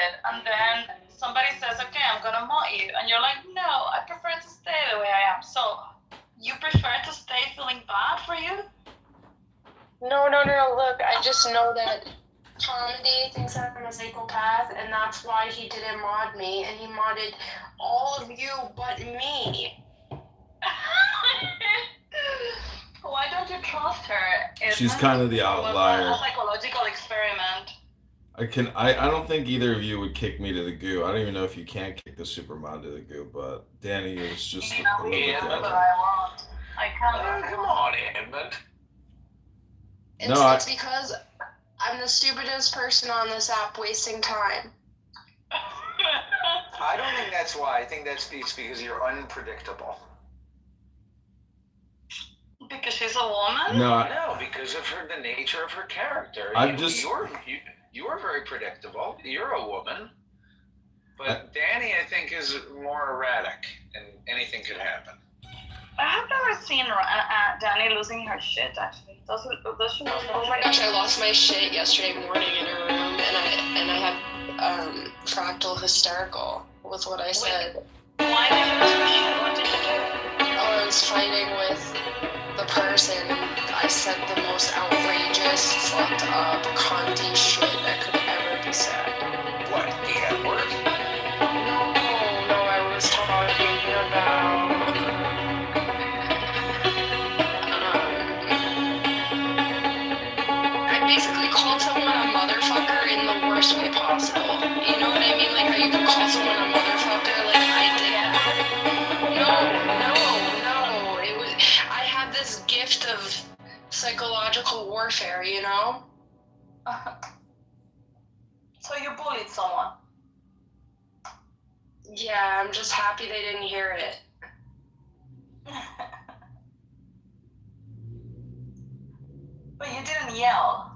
it, and then somebody says, "Okay, I'm gonna mock you," and you're like, "No, I prefer to stay the way I am." So you prefer to stay feeling bad for you? No. Look, I just know that Comedy thinks I'm a psychopath, and that's why he didn't mod me, and he modded all of you but me. Why don't you trust her? She's kind of the outlier. A psychological experiment. I don't think either of you would kick me to the goo. I don't even know if you can kick the supermod to the goo, but Danny is just a little bit but I won't. I can't. Come on, Edmund. It's because I'm the stupidest person on this app wasting time. I don't think that's why. I think it's because you're unpredictable. Because she's a woman? No, because of the nature of her character. You're very predictable. You're a woman. But Danny, I think, is more erratic, and anything could happen. I have never seen Danny losing her shit, actually. Does she lose Oh my gosh, I lost my shit yesterday morning in her room, and I had fractal hysterical with what I said. Why did you lose your shit? What did you do? Oh, I was fighting with the person, and I said the most outrageous, fucked up, cunty shit that could ever be said. What, the N-word? No, I was talking about... I basically called someone a motherfucker in the worst way possible. You know what I mean? Like how you can call someone a motherfucker, like I did. No. It was, I had this gift of psychological warfare, you know? So you bullied someone? Yeah, I'm just happy they didn't hear it. But you didn't yell.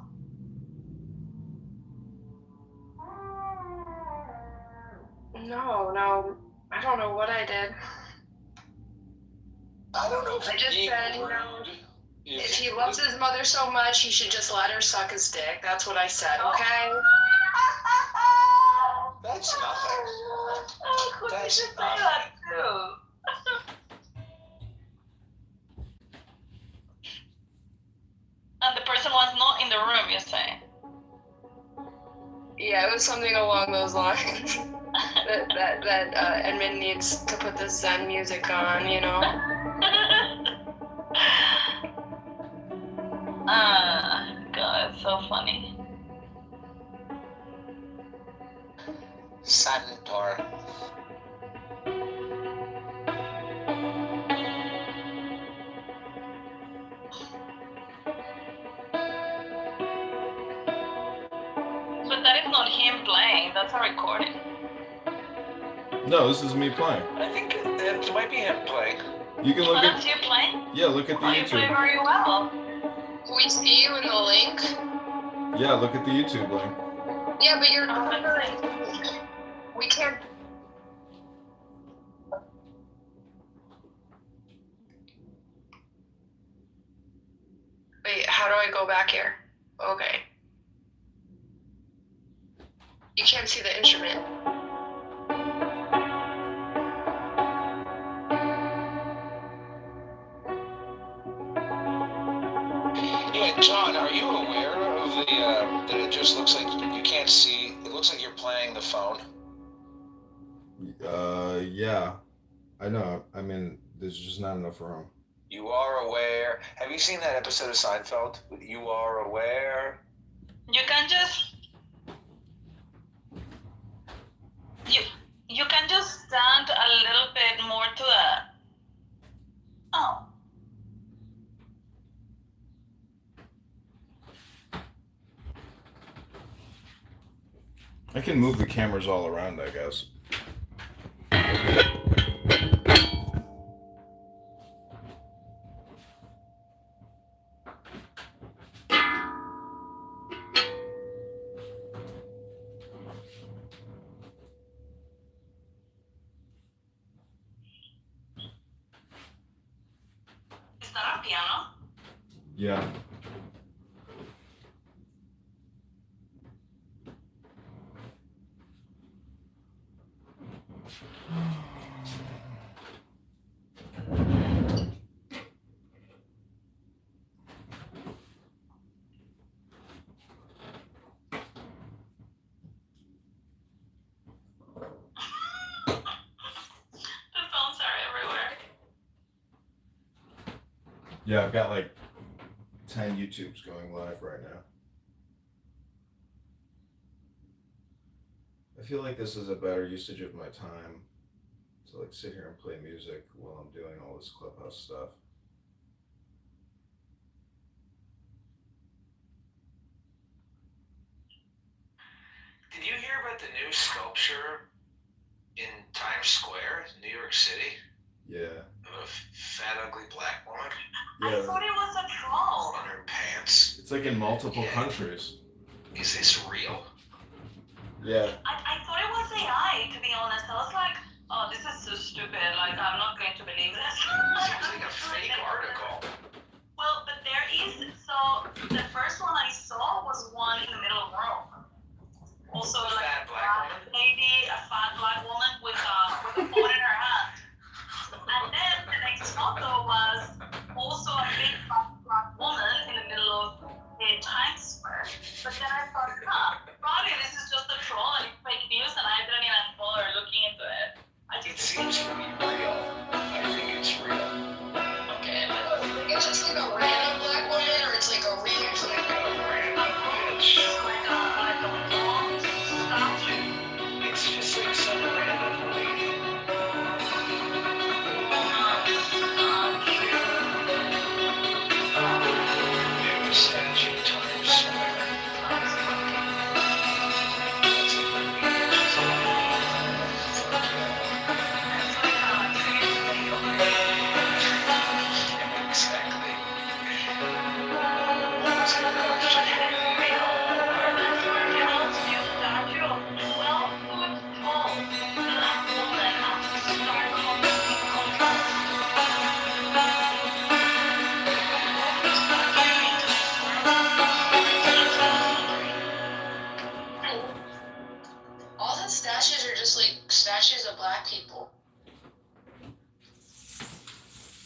No, I don't know what I did. I don't know if I just said, you know, if he loves his mother so much, he should just let her suck his dick. That's what I said, okay? That's nothing. Who did you say nothing. that to? And the person was not in the room, you say? Yeah, it was something along those lines. that Edmund needs to put the Zen music on, you know? God, it's so funny. Santor. But that is not him playing, that's a recording. No, this is me playing. I think it might be him playing. You can look That's at... you playing? Yeah, look at the You play YouTube. very well. We see you in the link? Yeah, look at the YouTube link. Yeah, but you're not. We can't. Wait, how do I go back here? Okay. You can't see the instrument. Yeah, John, are you aware of that it just looks like you can't see, it looks like you're playing the phone? Yeah. I know. I mean, there's just not enough room. You are aware. Have you seen that episode of Seinfeld? You are aware. You can just... You can just stand a little bit more to the... Oh. I can move the cameras all around, I guess. Is that a piano? Yeah. The phones are everywhere. Yeah, I've got like 10 YouTubes going live right now. I feel like this is a better usage of my time to like sit here and play music while I'm doing all this Clubhouse stuff. Did you hear about the new sculpture in Times Square, New York City? Yeah. Of a fat, ugly black woman Yeah. I thought it was a troll. on her pants. It's like in multiple Yeah. countries. Is this real? Yeah. I thought it was AI, to be honest. I was like, oh, this is so stupid. Like, I'm not going to believe this. Seems like a fake article. Well, but there is. So the first one I saw was one in the middle of Rome. Also, A like fat black woman? lady, a fat black woman with a phone in her hand. And then the next photo was also a big fat black woman in the middle of Times Square. But then I thought, probably this is just a troll and it's fake news, and I didn't even bother looking into it. It seems to be real. I think it's real. Okay, but like, it's just like a random black woman, or it's like a real It's black like a random bitch. like a long statue. It's just like some random lady. New statue, Times Square. That's like 30 years old. Exactly. What's it all the statues are just like statues of black people.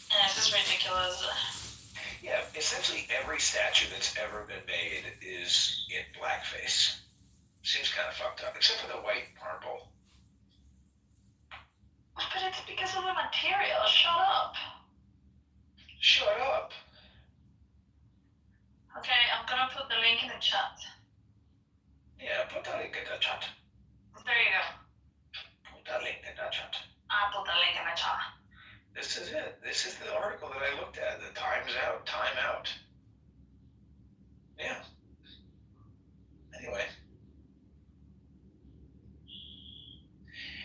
This is ridiculous. Yeah, essentially every statue that's ever been made is in blackface. Seems kind of fucked up, except for the white marble. But it's because of the material. Shut up. Shut up. Okay, I'm gonna put the link in the chat. Yeah, put that link in the chat. There you go. Put that link in the chat. I put the link in the chat. This is it. This is the article that I looked at. The time's out. Time out. Yeah. Anyway.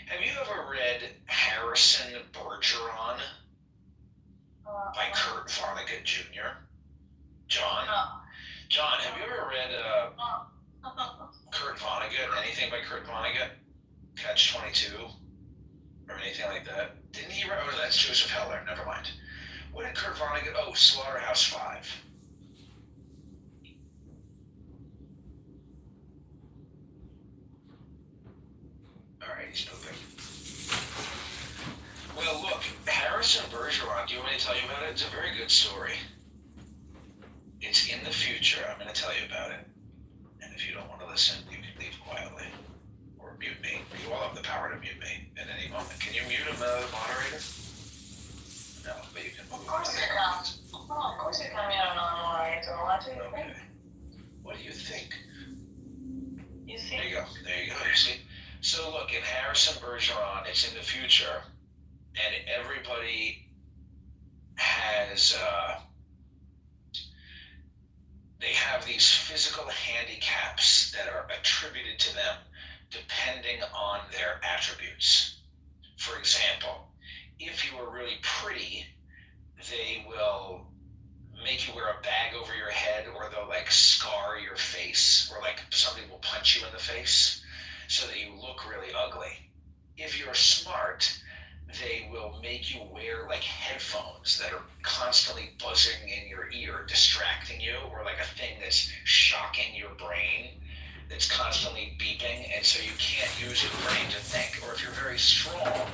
Have you ever read Harrison Bergeron by Kurt Vonnegut Jr.? John? John, have you ever read Kurt Vonnegut? Anything by Kurt Vonnegut? Catch-22? Or anything like that? Didn't he write? Oh, that's Joseph Heller. Never mind. What did Kurt Vonnegut? Oh, Slaughterhouse-Five. All right, he's moving. Well, look, Harrison Bergeron. Do you want me to tell you about it? It's a very good story. It's in the future. I'm going to tell you about it. And if you don't want to listen, you can leave quietly. Or mute me. You all have the power to mute me at any moment. Can you mute a moderator? No, but you can move. Of course you can. Oh, of course you can mute another moderator. What do you think? Okay. What do you think? You see? There you go. There you go. You see? So look, in Harrison Bergeron, it's in the future, and everybody has they have these physical handicaps that are attributed to them depending on their attributes. For example, if you are really pretty, they will make you wear a bag over your head, or they'll like scar your face, or like somebody will punch you in the face so that you look really ugly. If you're smart, they will make you wear like headphones that are constantly buzzing in your ear, distracting you, or like a thing that's shocking your brain that's constantly beeping, and so you can't use your brain to think. Or if you're very strong,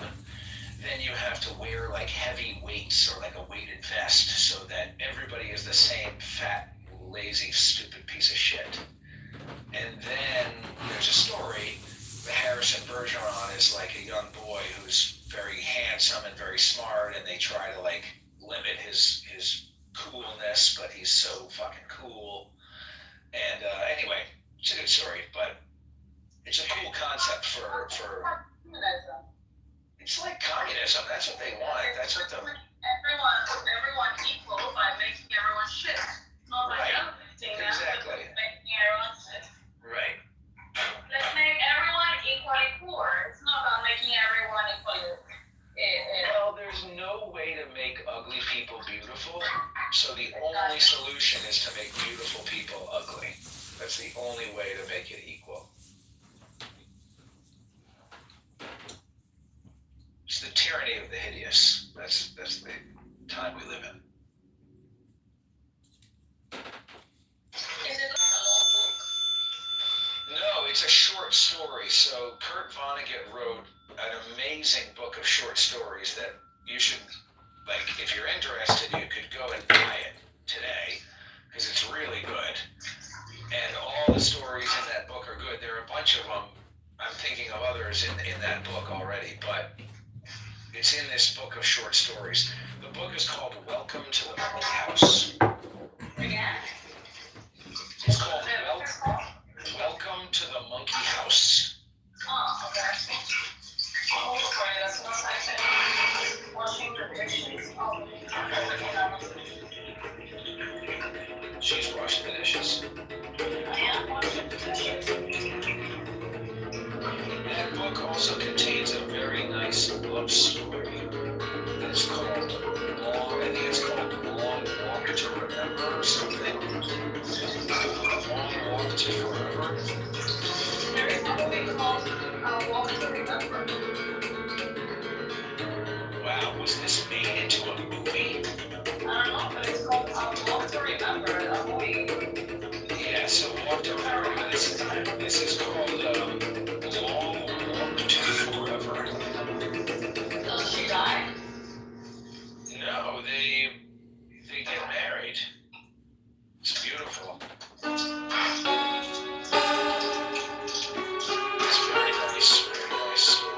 then you have to wear like heavy weights or like a weighted vest so that everybody is the same fat, lazy, stupid piece of shit. And then there's a story. Harrison Bergeron is like a young boy who's very handsome and very smart, and they try to like limit his coolness, but he's so fucking cool. And anyway, it's a good story, but it's a cool concept for it's like communism. That's what they want. That's what the everyone equal by making everyone shit. Not by elevating them, exactly. but making everyone shit. Right. Let's make everyone equally poor. It's not about making everyone equally. Well, there's no way to make ugly people beautiful, so the only solution is to make beautiful people ugly. That's the only way to make it equal. It's the tyranny of the hideous. That's the time we live in. Is it like a long book? No, it's a short story. So Kurt Vonnegut wrote an amazing book of short stories that you should, like, if you're interested, you could go and buy it today because it's really good. And all the stories in that book are good. There are a bunch of them. I'm thinking of others in that book already, but it's in this book of short stories. The book is called Welcome to the Monkey House. Again? It's called Welcome to the Monkey House. Oh, okay. Oh, sorry, that's what I said. Washing the dishes. Oh, She's washing the dishes. I am washing the dishes. That book also contains a very nice love story. It's called I think it's called Long Walk to Remember or something. Long Walk to Forever. There is a movie called Walk to Remember. Wow, was this made into a movie? I don't know, but it's called Walk to Remember, a movie. Yeah, so Walk to Remember. This is called Long Walk to Forever. Does she die? No, they get married. It's beautiful. It's very nice story.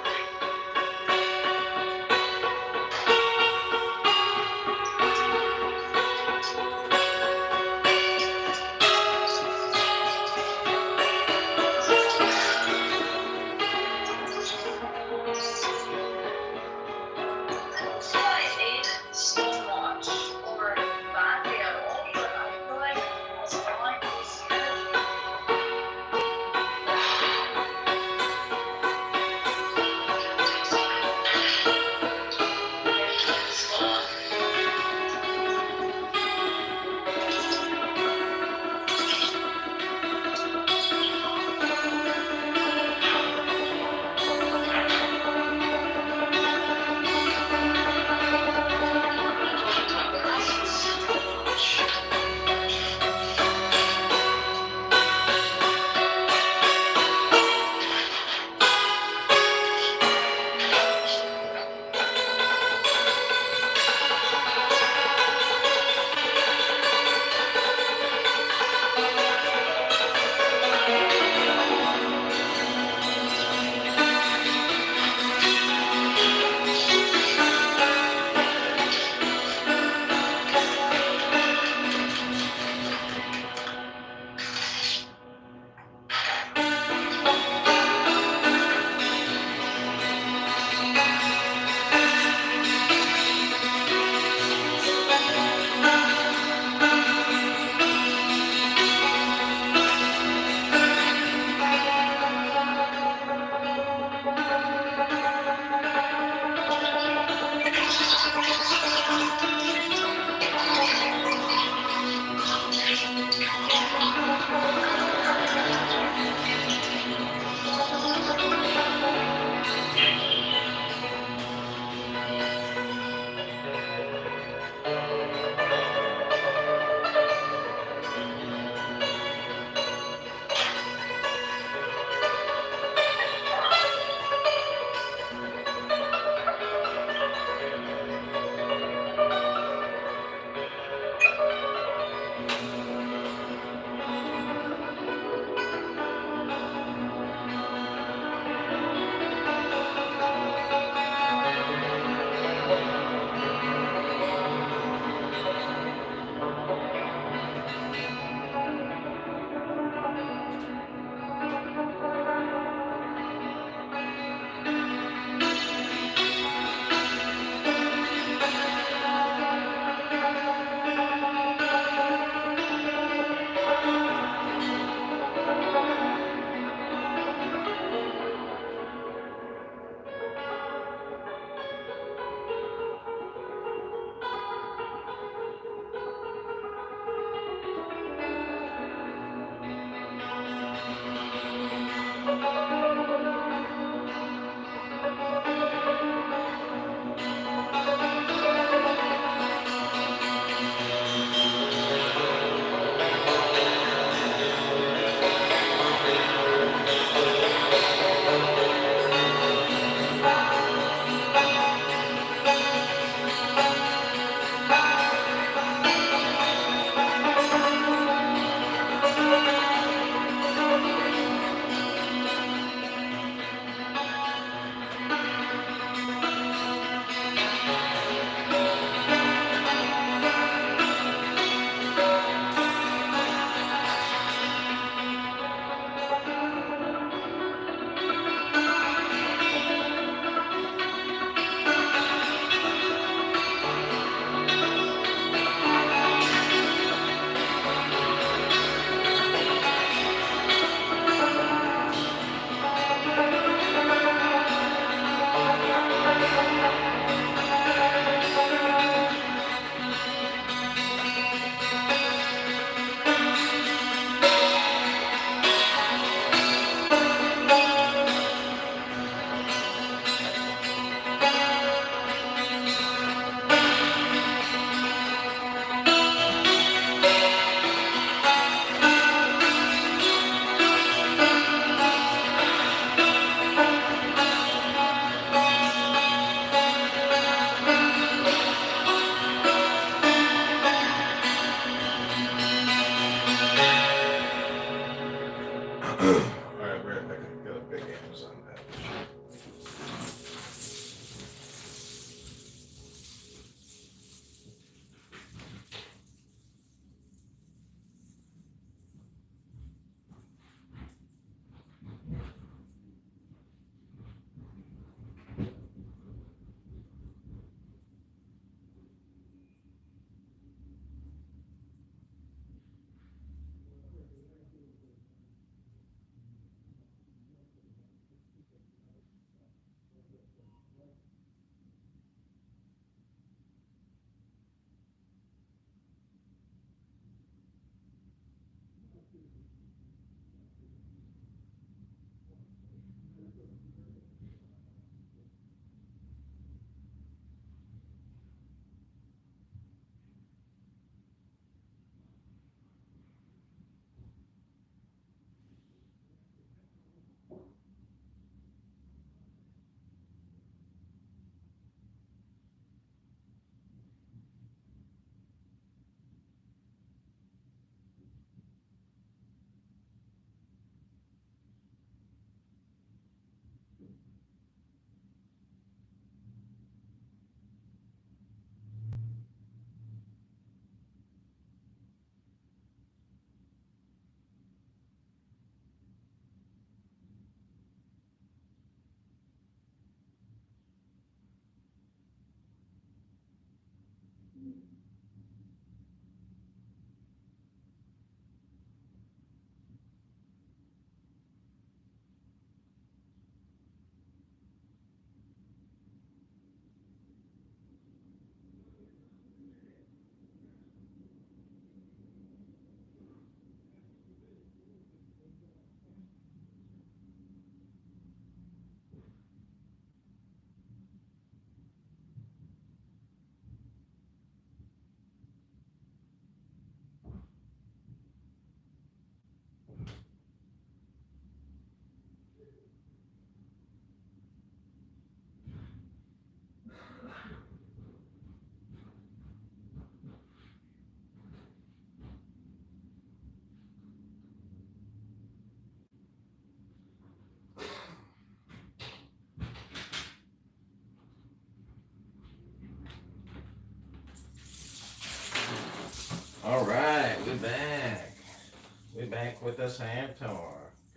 with a Santa.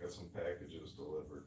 Got some packages delivered.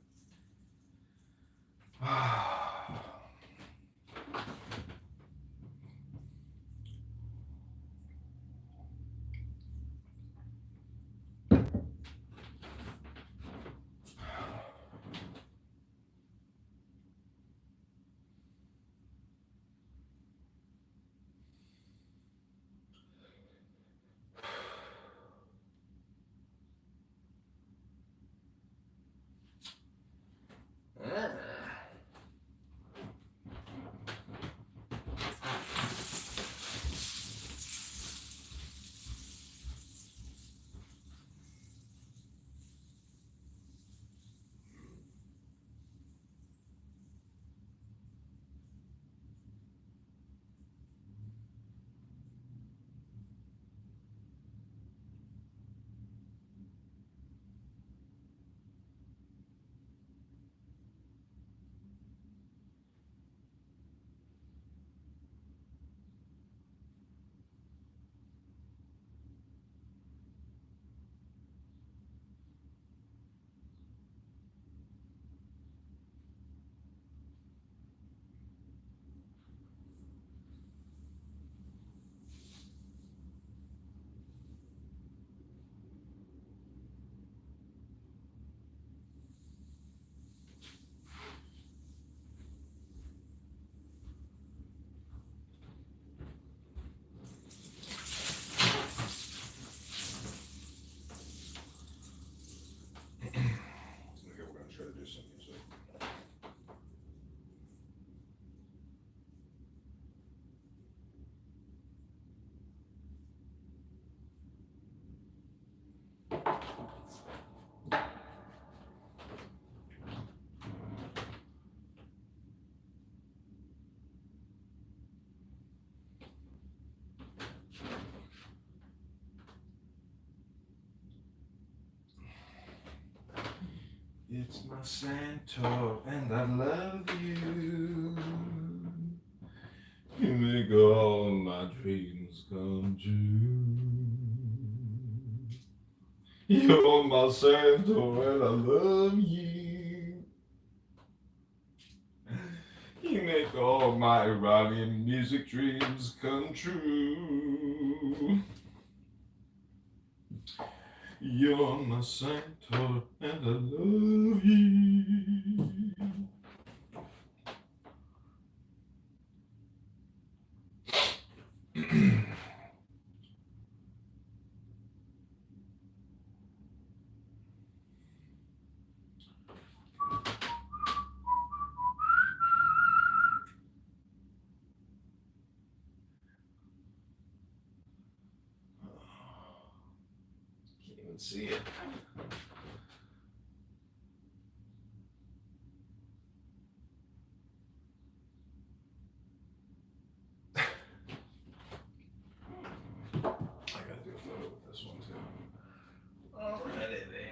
It's my Santa, and I love you. You make all my dreams come true. You're my Santa, and I love you. You make all my Iranian music dreams come true. You're my Santa, and I love you. Can't even see it. I gotta do a photo with this one too. Alrighty then.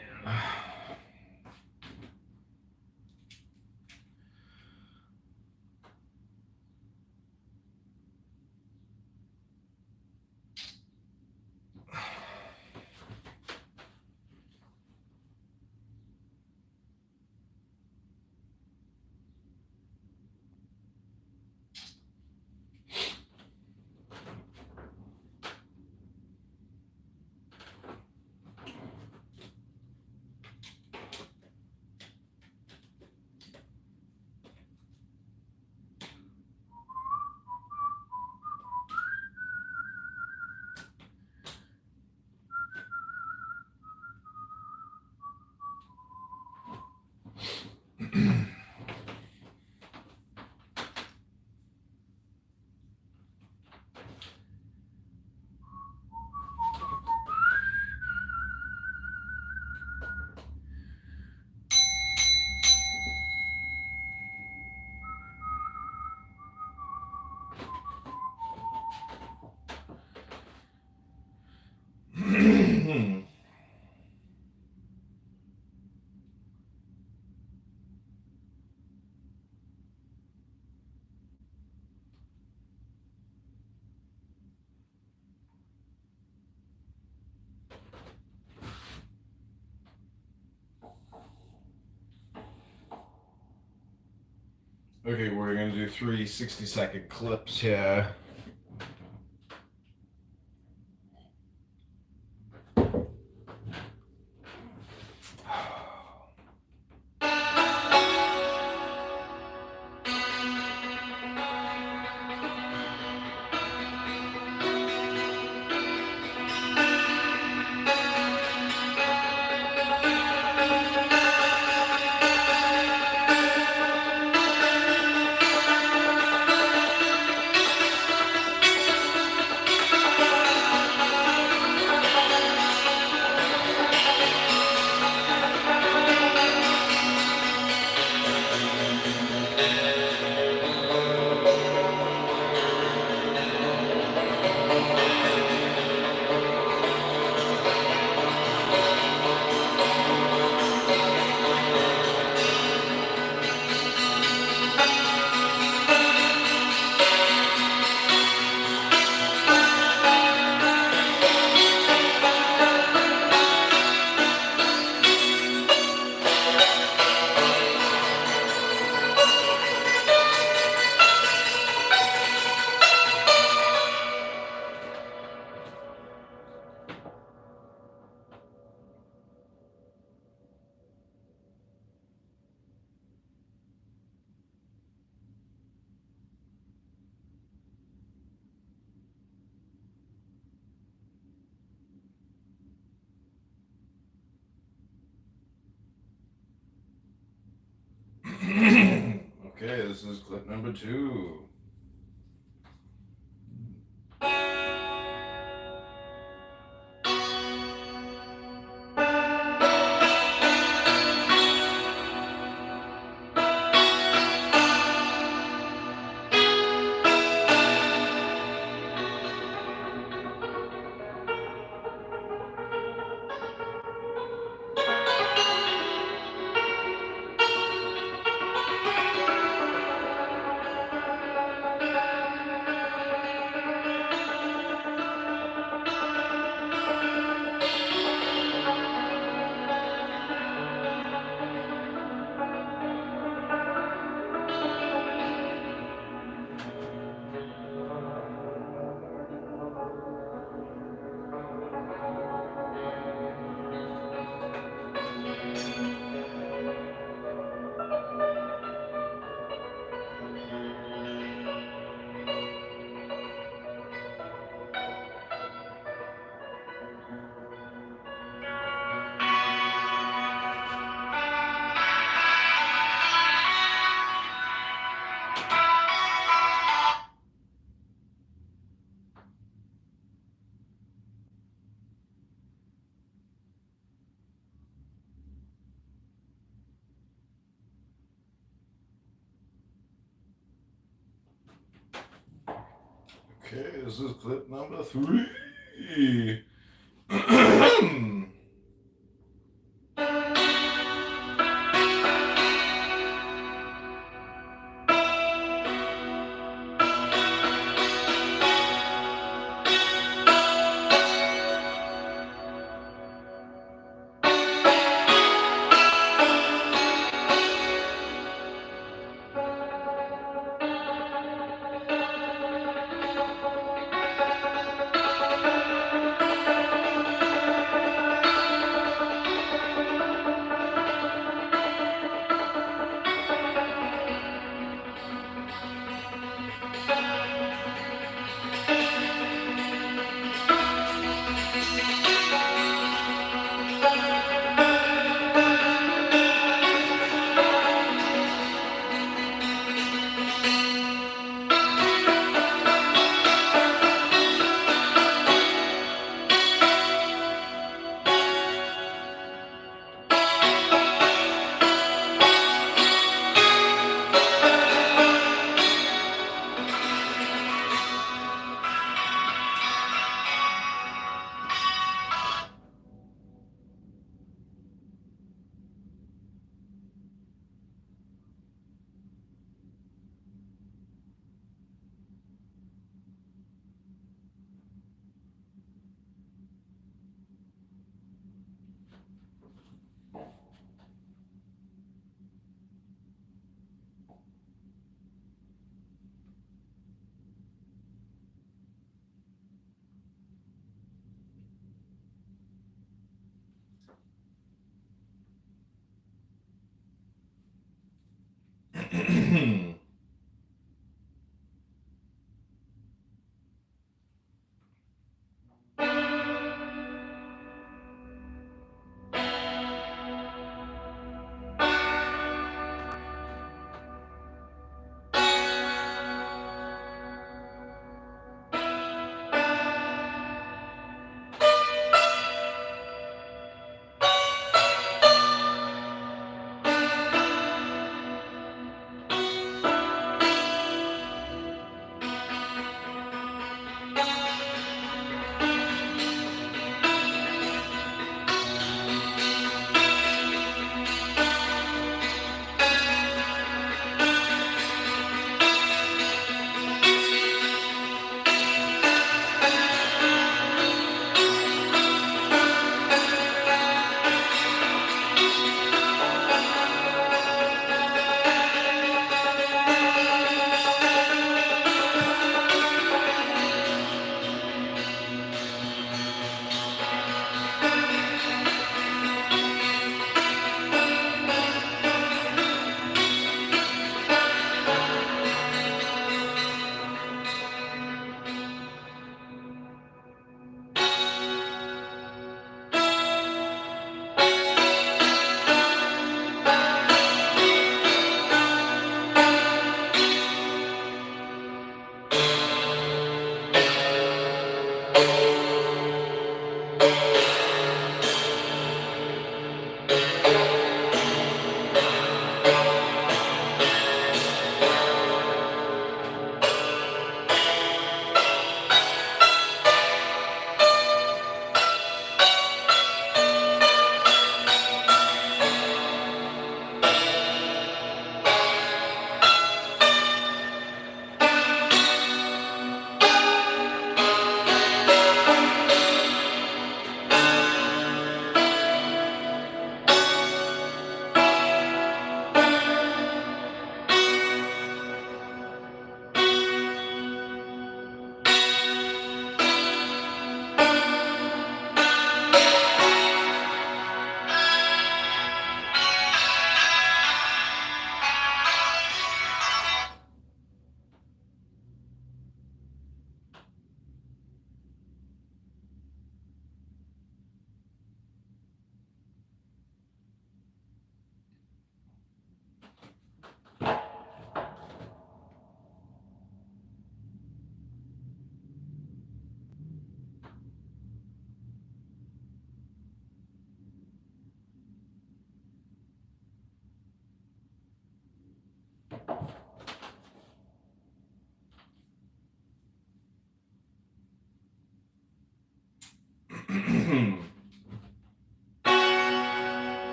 Okay, we're gonna do 3 60-second clips here. Okay, this is clip number 2. Okay, this is clip number 3.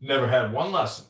Never had one lesson.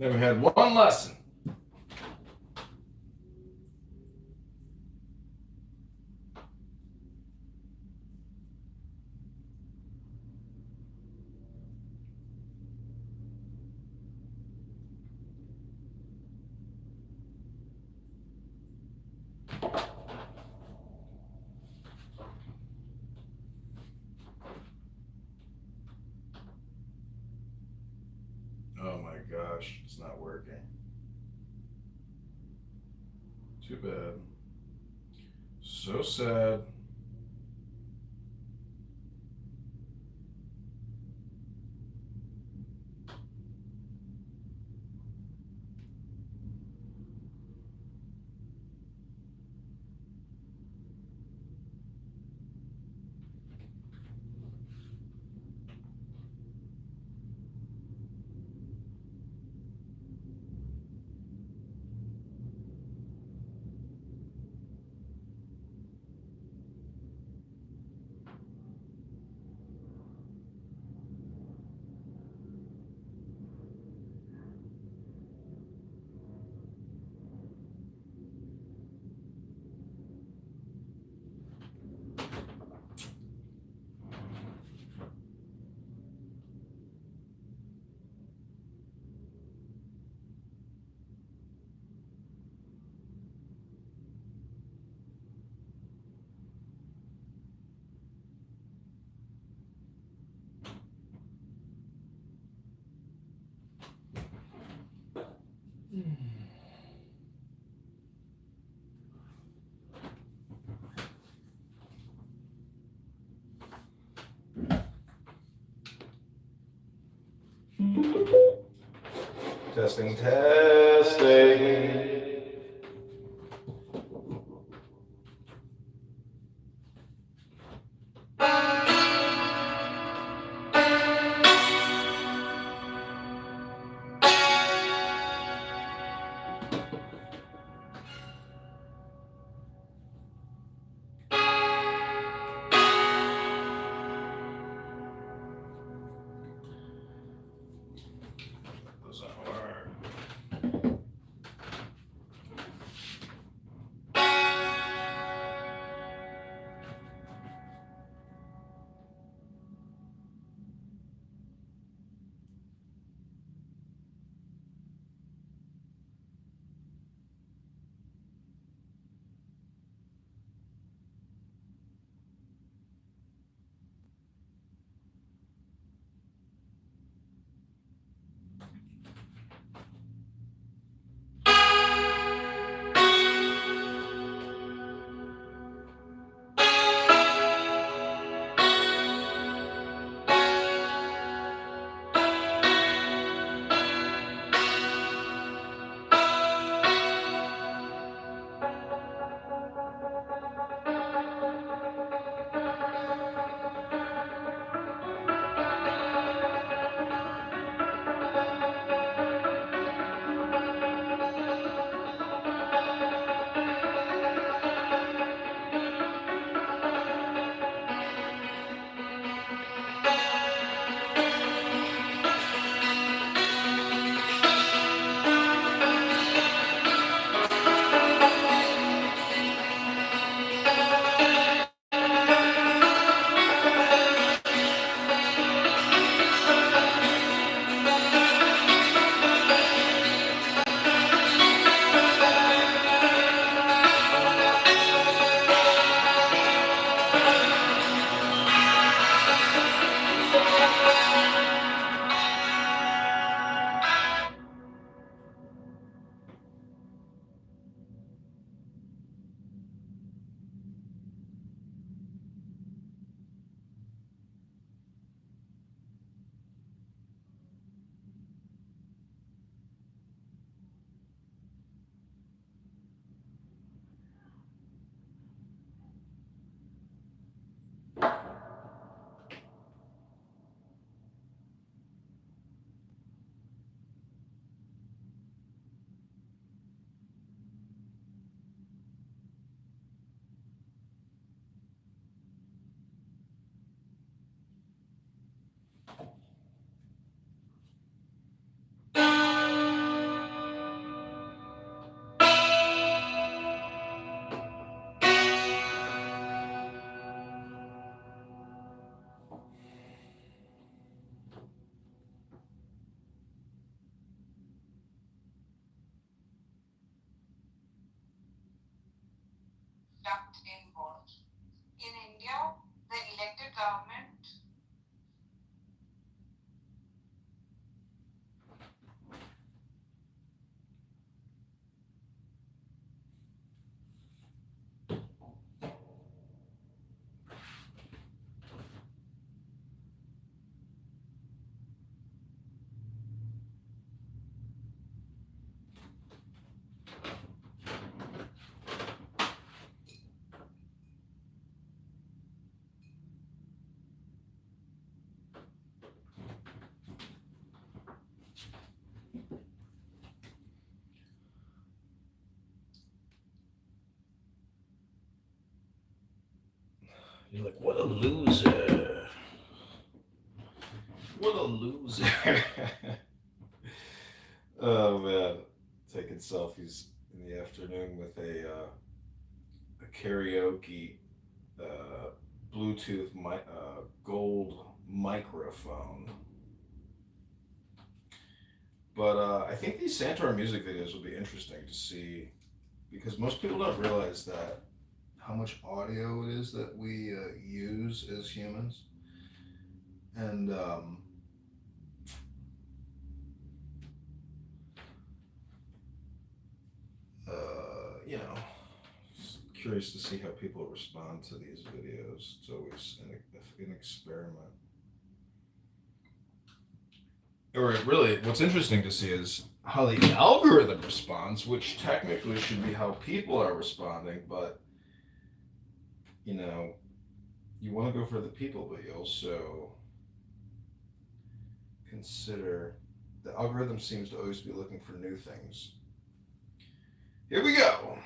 Then we had one lesson. Oh my gosh, it's not working. Too bad. So sad. Testing, testing. Involved. In India, the elected government You're like, what a loser. What a loser. Oh man. Taking selfies in the afternoon with a karaoke Bluetooth gold microphone. But I think these Santorum music videos will be interesting to see because most people don't realize that how much audio it is that we use as humans. And you know, just curious to see how people respond to these videos. It's always an experiment. Or really, what's interesting to see is how the algorithm responds, which technically should be how people are responding, but you know, you want to go for the people, but you also consider the algorithm seems to always be looking for new things. Here we go.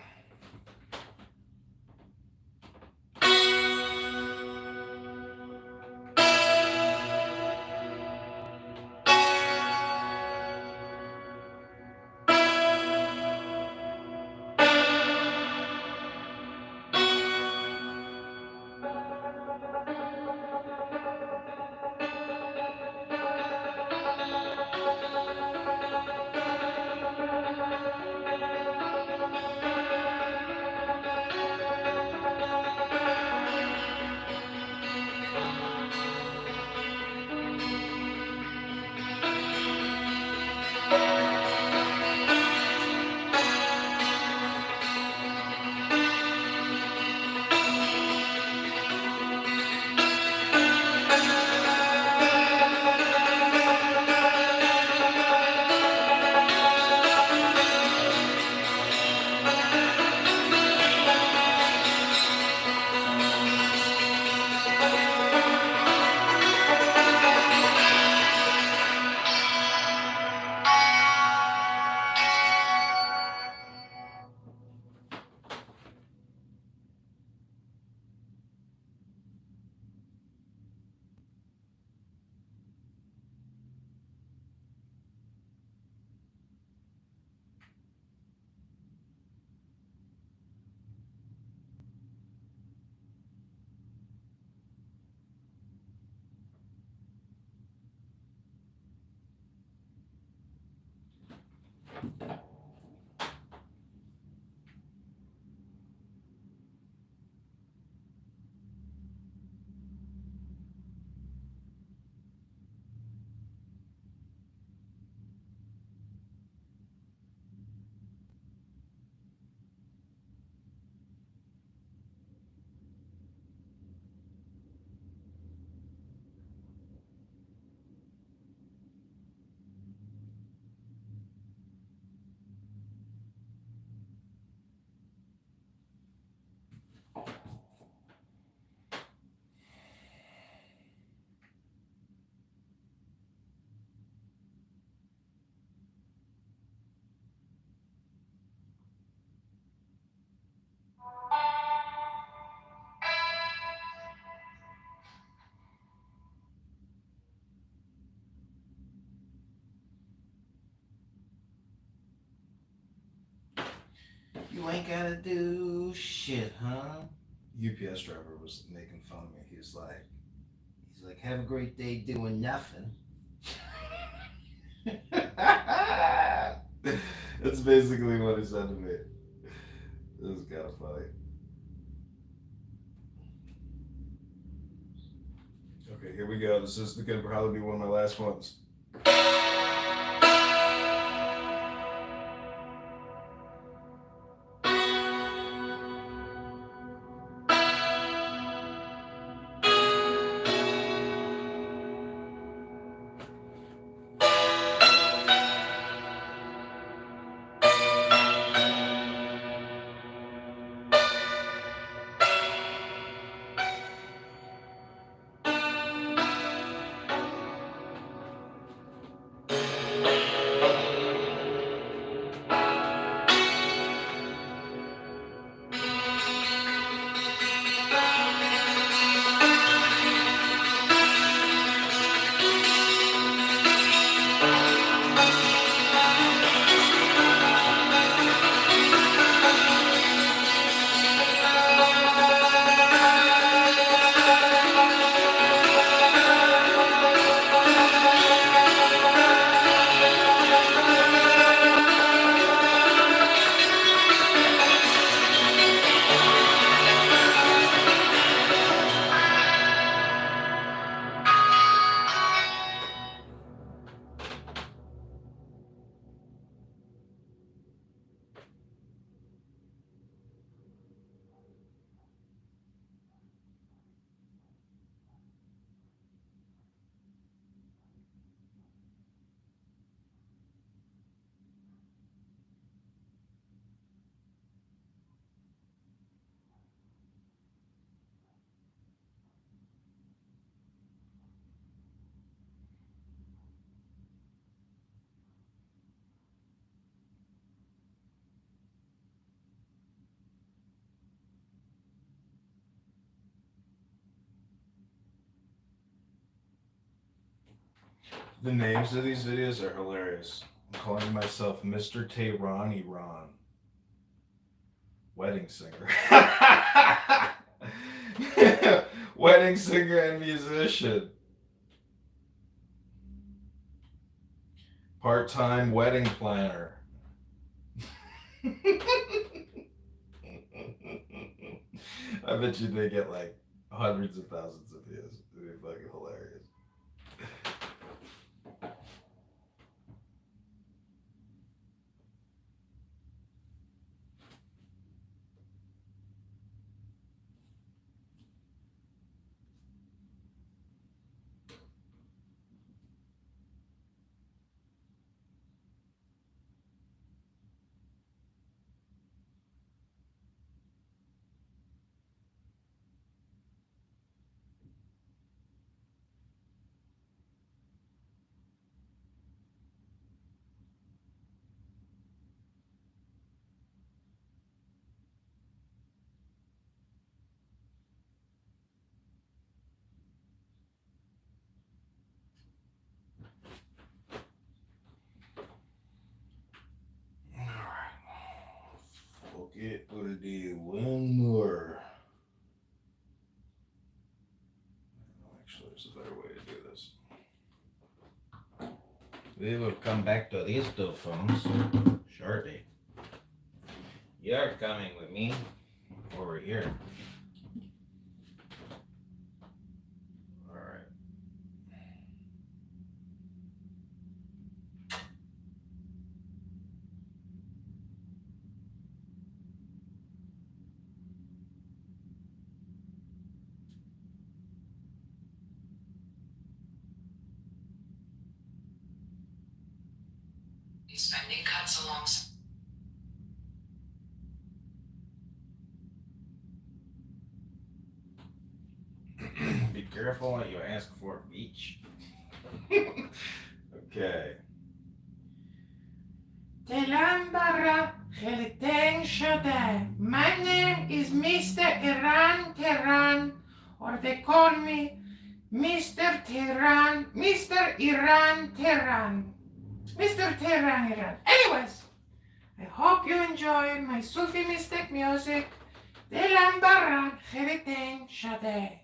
You ain't gotta do shit, huh? UPS driver was making fun of me. He's like, have a great day doing nothing. That's basically what he said to me. It was kind of funny. Okay, here we go. This is gonna probably be one of my last ones. The names of these videos are hilarious. I'm calling myself Mr. Tehran Iran. Wedding singer. Wedding singer and musician. Part-time wedding planner. I bet you they get like hundreds of thousands of views. It'd be fucking hilarious. Okay, what to do? One more. Actually, there's a better way to do this. We will come back to these two phones shortly. You're coming with me over here. Alright. Spending cuts alongside. Be careful what you ask for, beach. Okay. Telan bara Khelten Shade. My name is Mr. Iran Tehran, or they call me Mr. Tehran, Mr. Iran Tehran. Mr. Tehran Iran. Anyways, I hope you enjoy my Sufi mystic music. Telan bara Khelten Shade.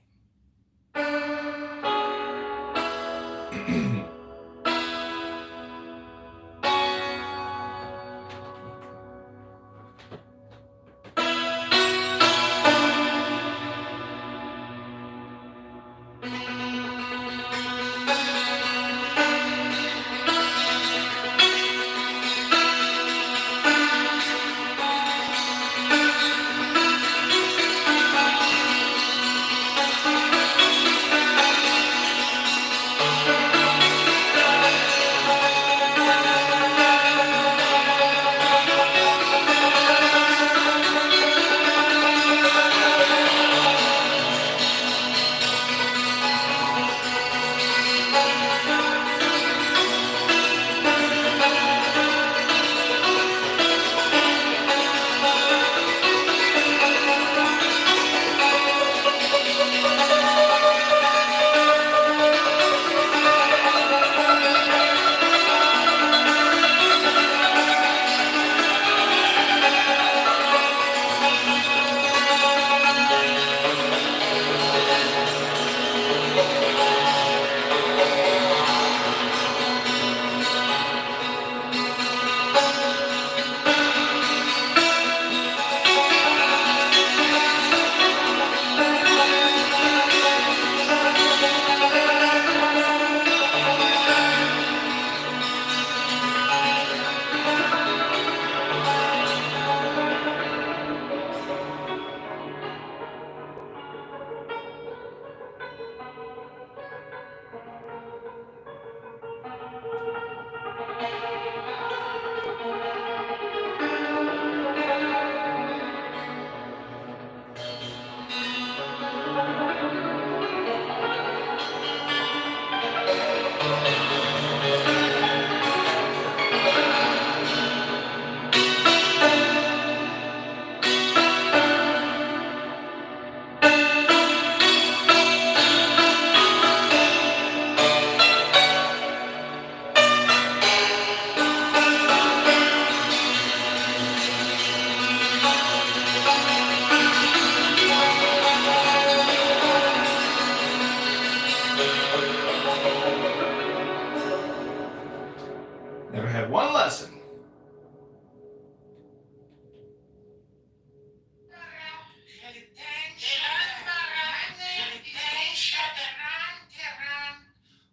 Never had one lesson.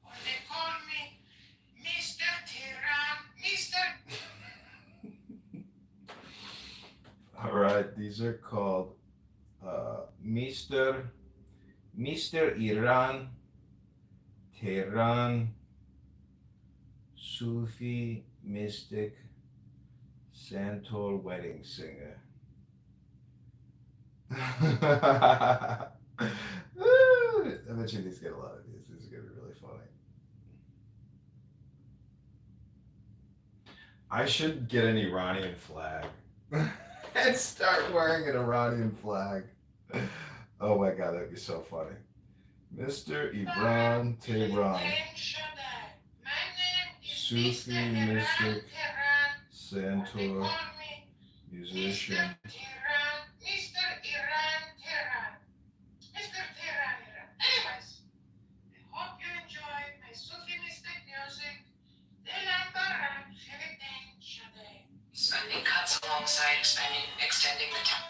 Or they call me Mr. Tehran, All right, these are called Mr. Iran, Tehran, Sufi, Mystic, Santor, Wedding Singer. I bet you these get a lot of these. These are going to be really funny. I should get an Iranian flag and start wearing an Iranian flag. Oh my god, that'd be so funny. Mr. Iran Tehran. Sufi, Mystic, Santor, musician. Mr. Iran Tehran. Mr. Tehran. Anyways, I hope you enjoy my Sufi mystic music. Spending cuts alongside extending the time.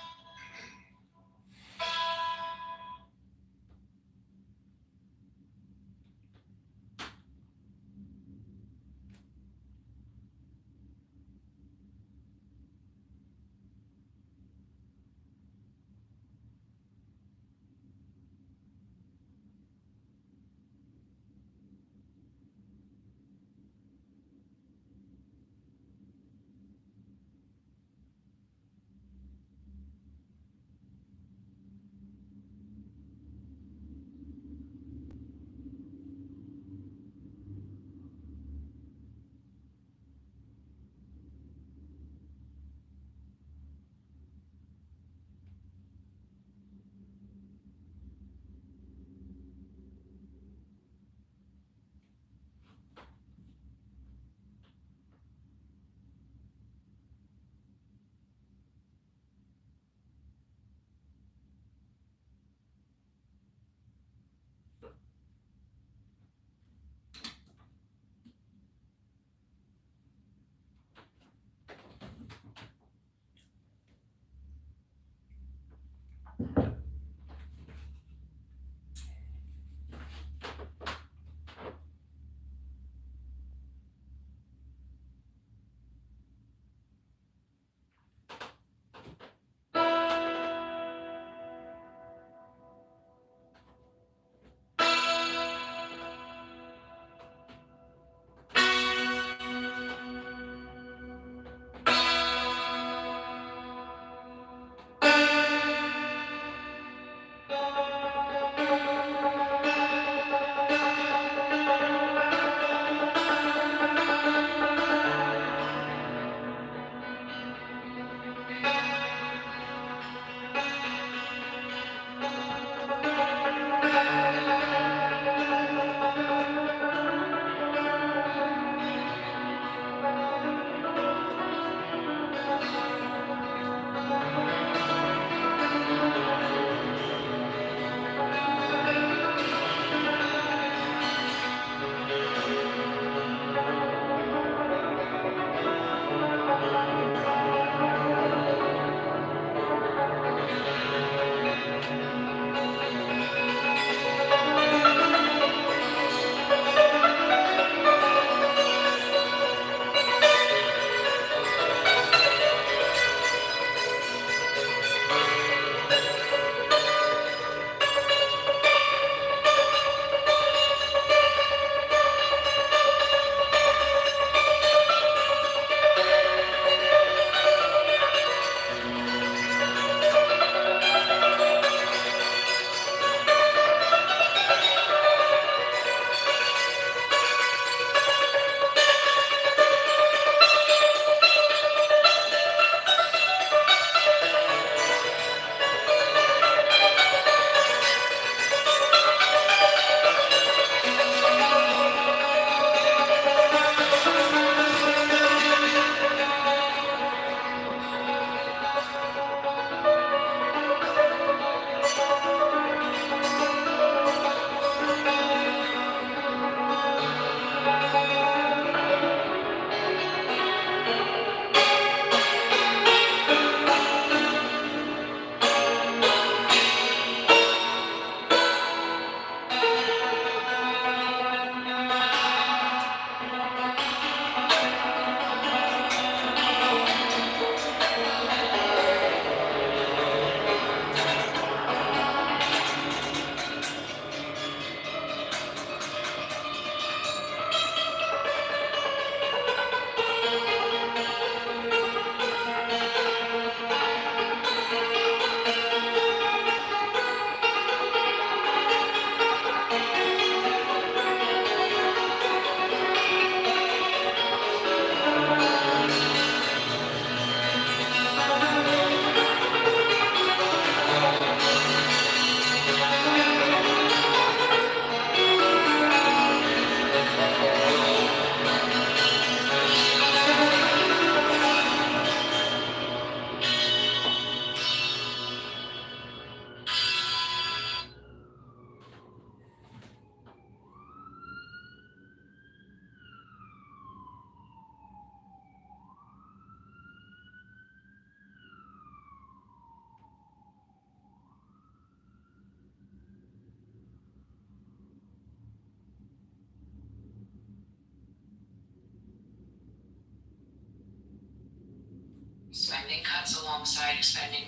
Spending cuts alongside extending.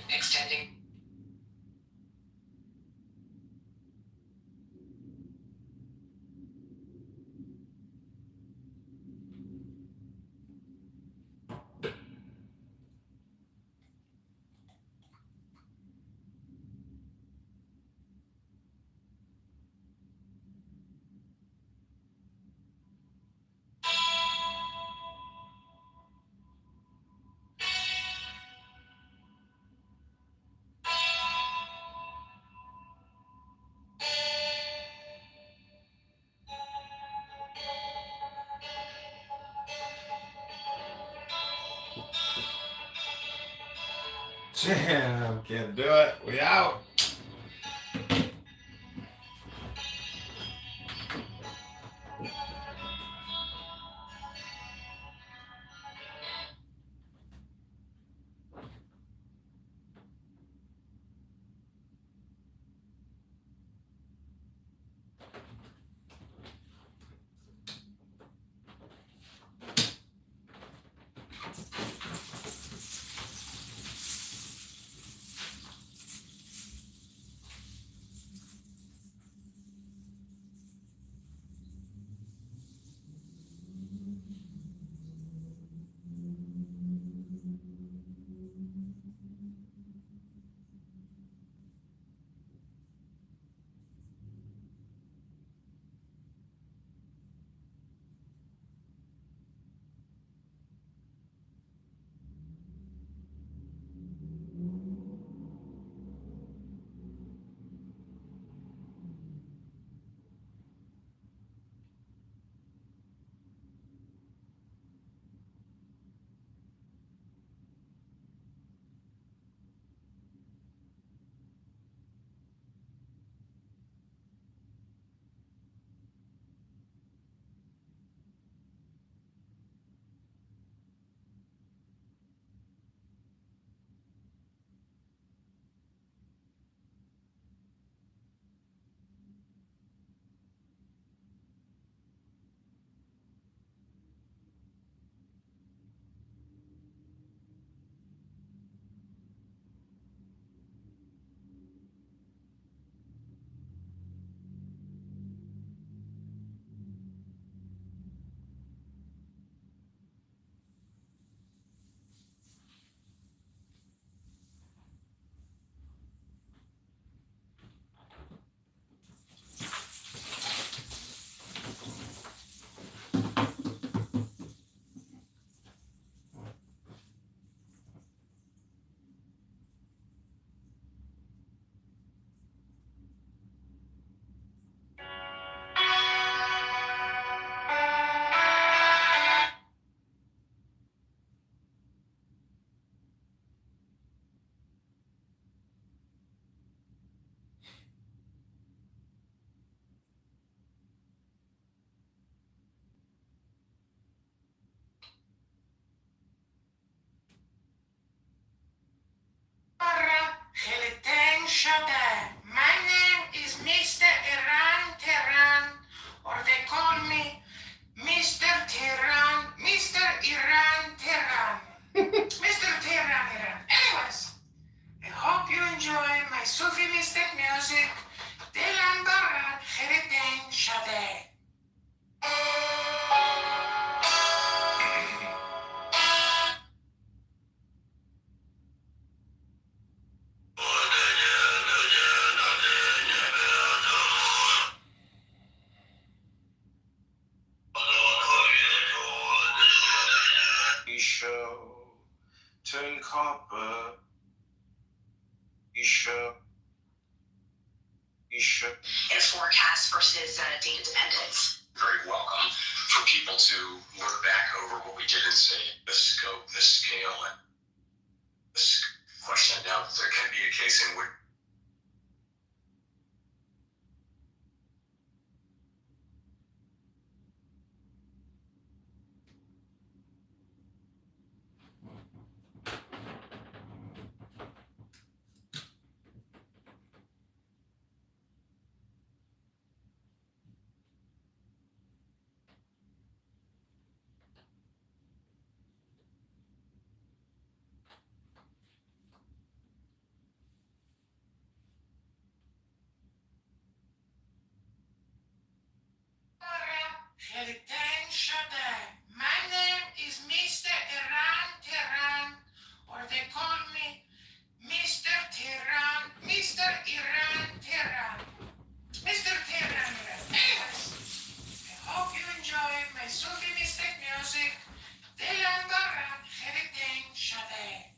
Damn, can't do it. We out. show turn copper. Isha. In forecast versus data dependence. Very welcome for people to look back over what we did and say the scope, the scale, and this question. Now, there can be a case in which My name is Mr. Iran Tehran, or they call me Mr. Tehran, Mr. Iran Tehran. Mr. Tehran. Anyways, I hope you enjoy my Sufi mystic music. Dilan Barat, Heritain Shadeh.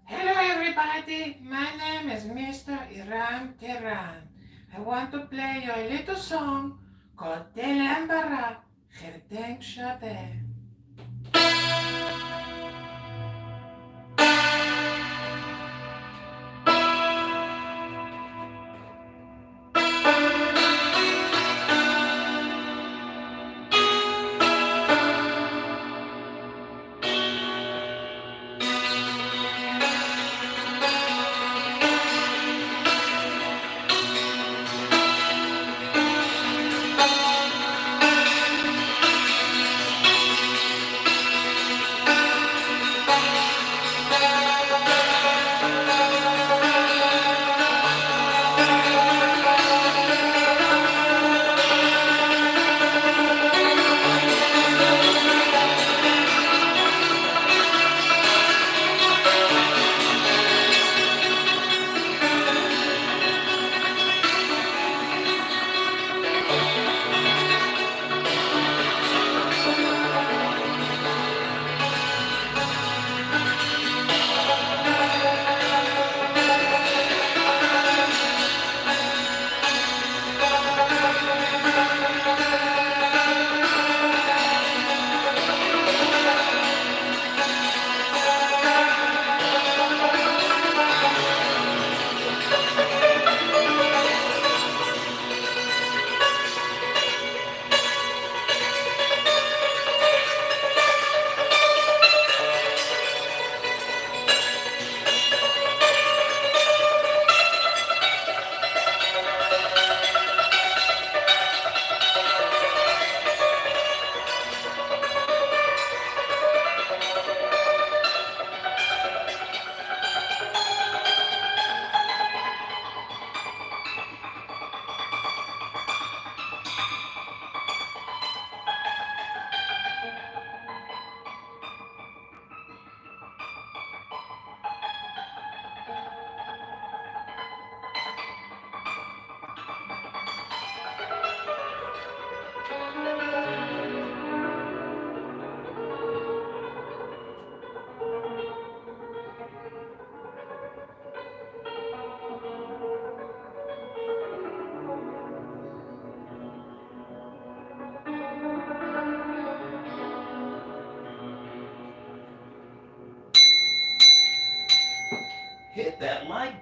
Hello everybody, my name is Mr. Iran Tehran. I want to play you a little song called Dilan Barat, Heritain Shadeh.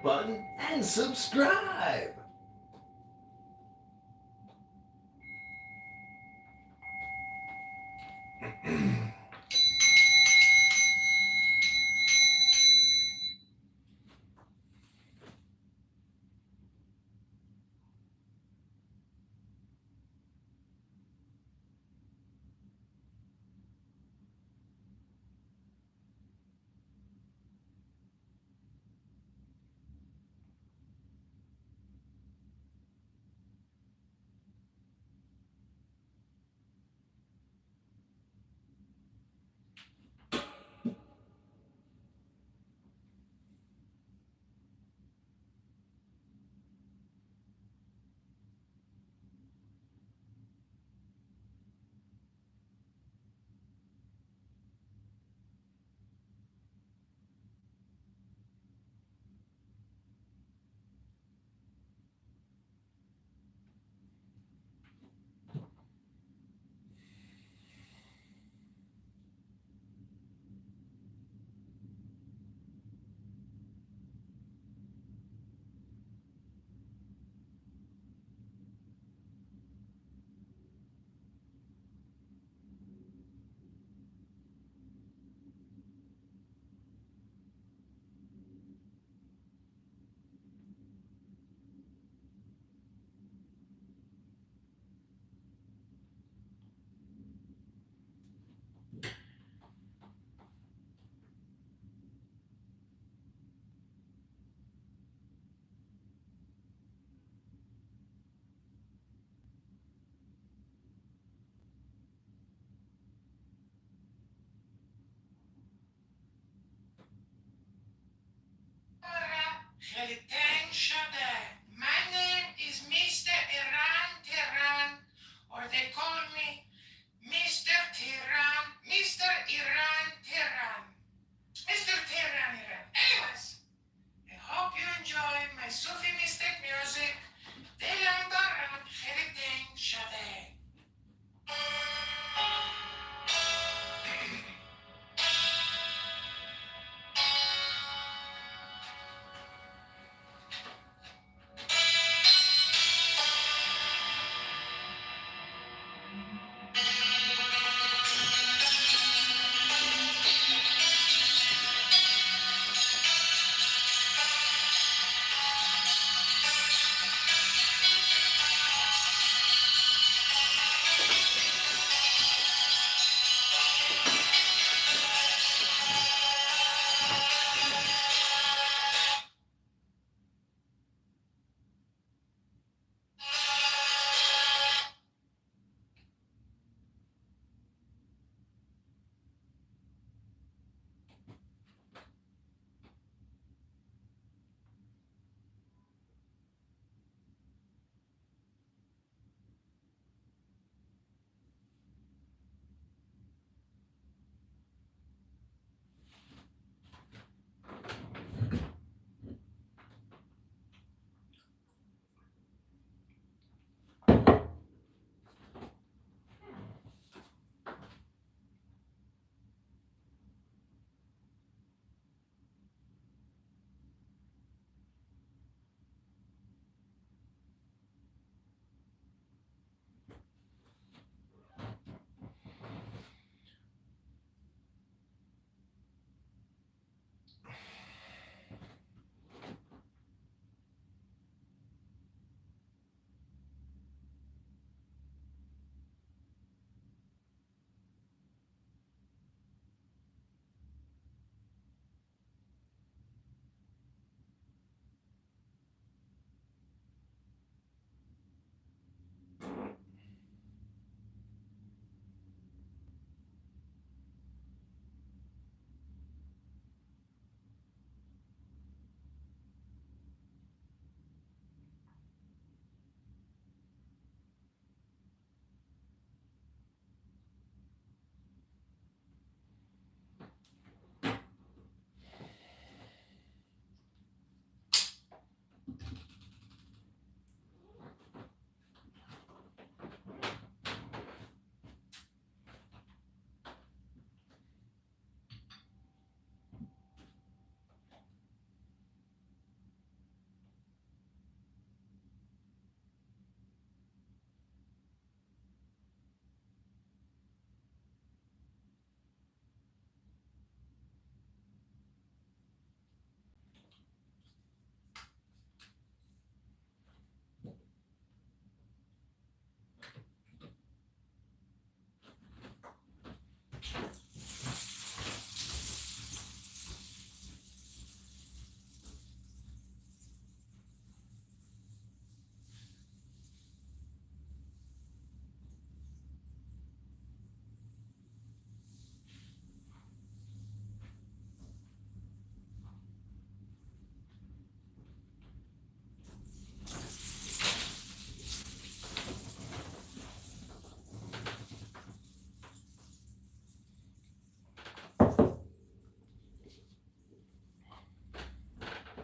button and subscribe. My name is Mr. Iran Tehran, or they call me Mr. Tehran, Mr. Iran Tehran, Mr. Tehran Iran. Anyways, I hope you enjoy my Sufi mystic music. Dilan Baran Khelitin Shadeh.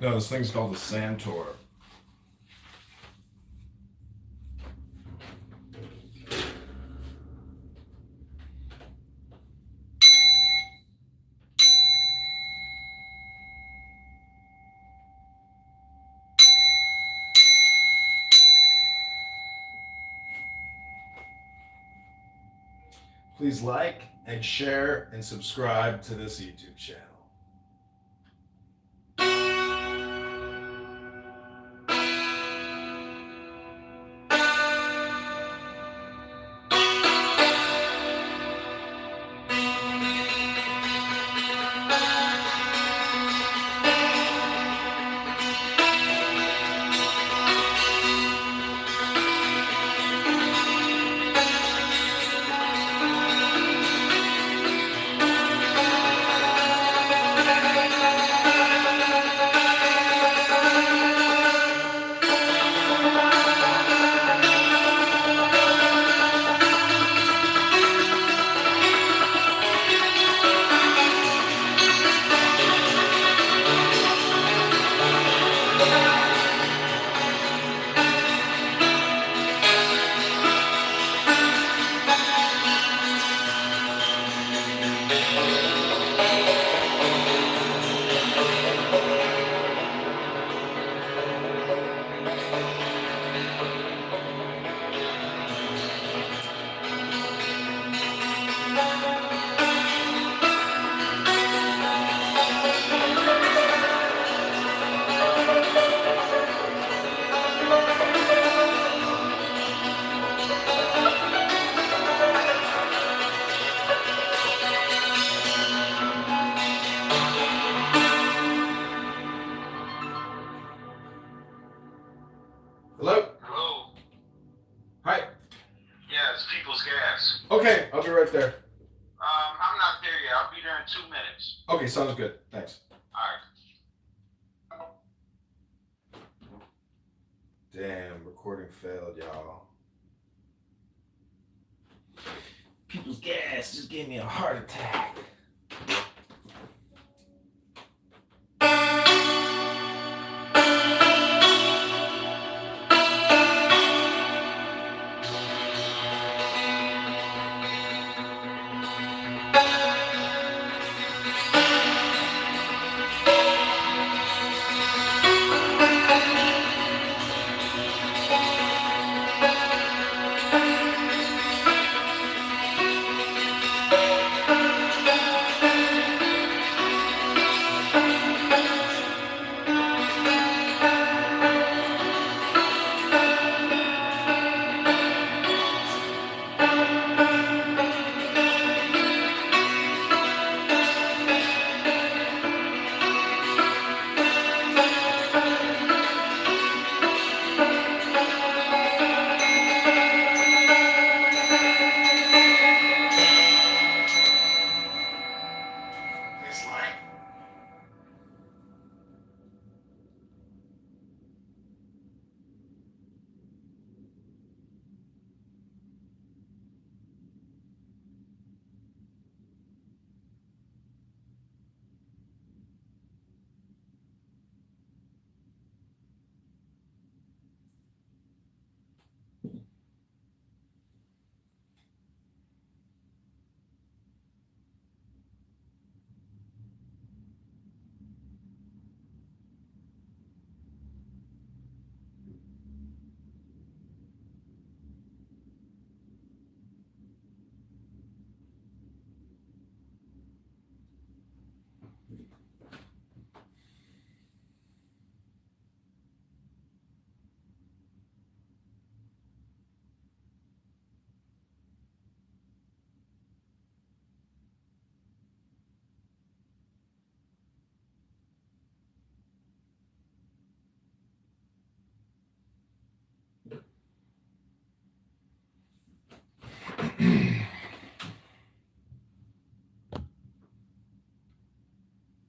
No, this thing's called the Santor. Please like and share and subscribe to this YouTube channel. Hello? Hello? Hi. Yeah, it's People's Gas. Okay, I'll be right there. I'm not there yet. I'll be there in 2 minutes. Okay, sounds good. Thanks. Alright. Damn, recording failed, y'all. People's Gas just gave me a heart attack.